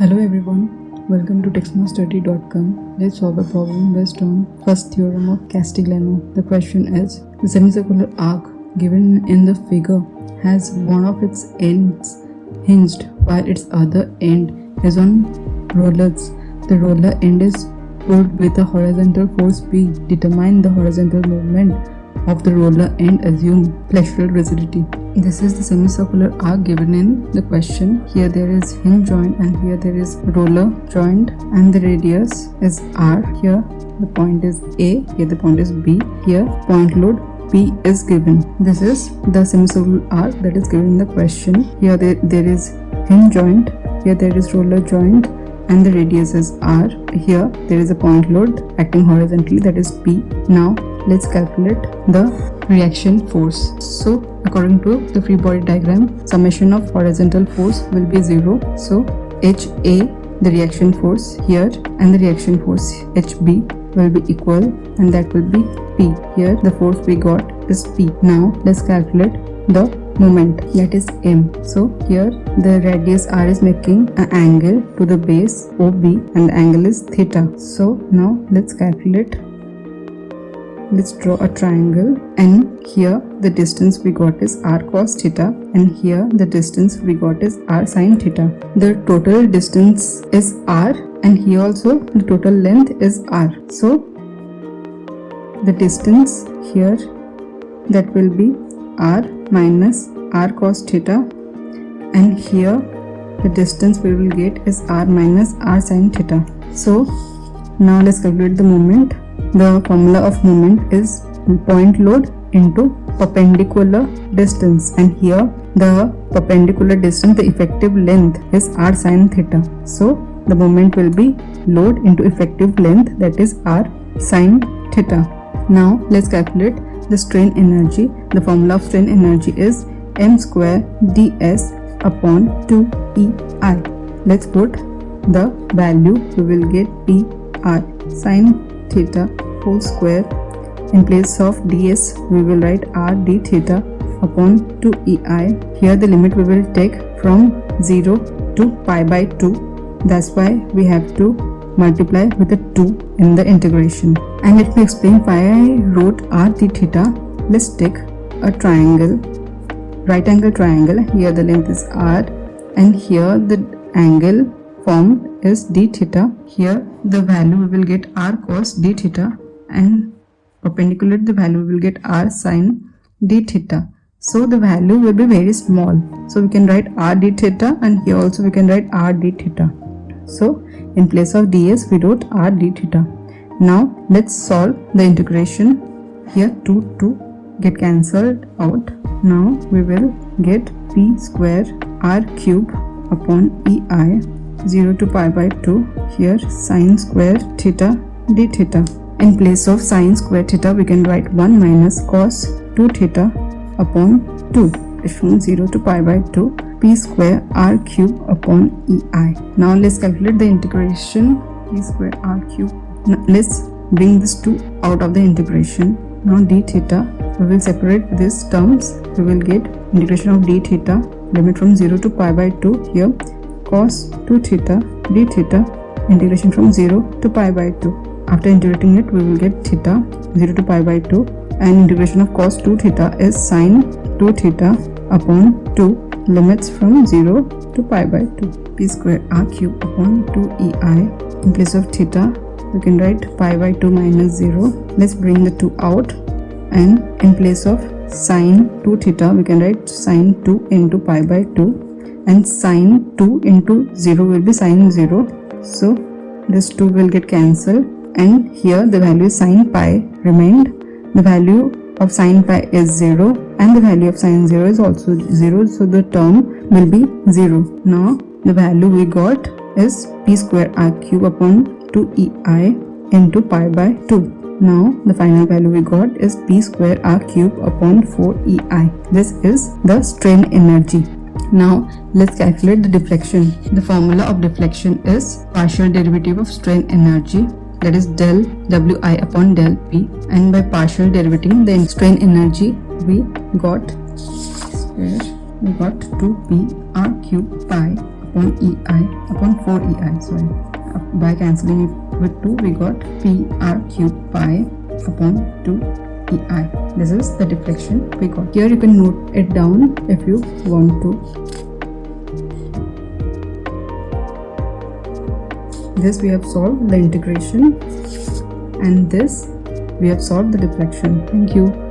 Hello everyone, welcome to TextMasterStudy.com. Let's solve a problem based on first theorem of Castigliano. The question is, the semicircular arc given in the figure has one of its ends hinged while its other end is on rollers. The roller end is pulled with a horizontal force P. Determine the horizontal movement of the roller end, assume flexural rigidity. This is the semicircular arc given in the question. Here there is hinge joint and here there is roller joint and the radius is R. Here the point is A, here the point is B. Here point load P is given. This is the semicircular arc that is given in the question. Here there is hinge joint, here there is roller joint and the radius is R. Here there is a point load acting horizontally, that is P. Now let's calculate the reaction force. So according to the free body diagram, summation of horizontal force will be 0. So HA, the reaction force here, and the reaction force HB will be equal, and that will be P. Here the force we got is P. Now let's calculate the moment, that is M. So here the radius R is making an angle to the base OB and the angle is theta. So now let's calculate. Let's draw a triangle, and here the distance we got is R cos theta, and here the distance we got is R sin theta. The total distance is R, and here also the total length is R. So the distance here, that will be R minus R cos theta, and here the distance we will get is R minus R sin theta. So now let's calculate the moment. The formula of moment is point load into perpendicular distance, and here the perpendicular distance, the effective length is R sin theta. So the moment will be load into effective length, that is R sin theta. Now let's calculate the strain energy. The formula of strain energy is m square ds upon 2EI. Let's put the value. We will get PR sin theta whole square. In place of ds we will write r d theta upon 2EI. Here the limit we will take from 0 to pi by 2. That's why we have to multiply with a 2 in the integration. And let me explain why I wrote r d theta. Let's take a triangle, right angle triangle. Here the length is r, and here the angle formed is d theta. Here the value we will get r cos d theta, and perpendicular the value we will get r sin d theta. So the value will be very small, so we can write r d theta, and here also we can write r d theta. So in place of ds we wrote r d theta. Now let's solve the integration. Here 2 get cancelled out. Now we will get p square r cube upon EI, 0 to pi by 2. Here sin square theta d theta. In place of sin square theta we can write 1 minus cos 2 theta upon 2, from 0 to pi by 2, p square r cube upon EI. Now let's calculate the integration, p square r cube. Now let's bring this 2 out of the integration. Now d theta, we will separate these terms. We will get integration of d theta, limit from 0 to pi by 2. Here cos 2 theta d theta, integration from 0 to pi by 2. After integrating it we will get theta 0 to pi by 2, and integration of cos 2 theta is sin 2 theta upon 2, limits from 0 to pi by 2. P square r cube upon 2EI. In place of theta we can write pi by 2 minus 0. Let's bring the 2 out, and in place of sin 2 theta we can write sin 2 into pi by 2, and sin 2 into 0 will be sin 0. So this 2 will get cancelled, and here the value sin pi remained. The value of sin pi is 0, and the value of sin 0 is also 0, so the term will be 0. Now the value we got is p square r cube upon 2EI into pi by 2. Now the final value we got is p square r cube upon 4EI. This is the strain energy. Now let's calculate the deflection. The formula of deflection is partial derivative of strain energy, that is del Wi upon del P, and by partial derivating the strain energy we got 2p r cube pi upon EI upon 4EI, sorry. By cancelling it with 2, we got PR cube pi upon 2EI. This is the deflection we got. Here you can note it down if you want to. This we have solved the integration, and this we have solved the deflection. Thank you.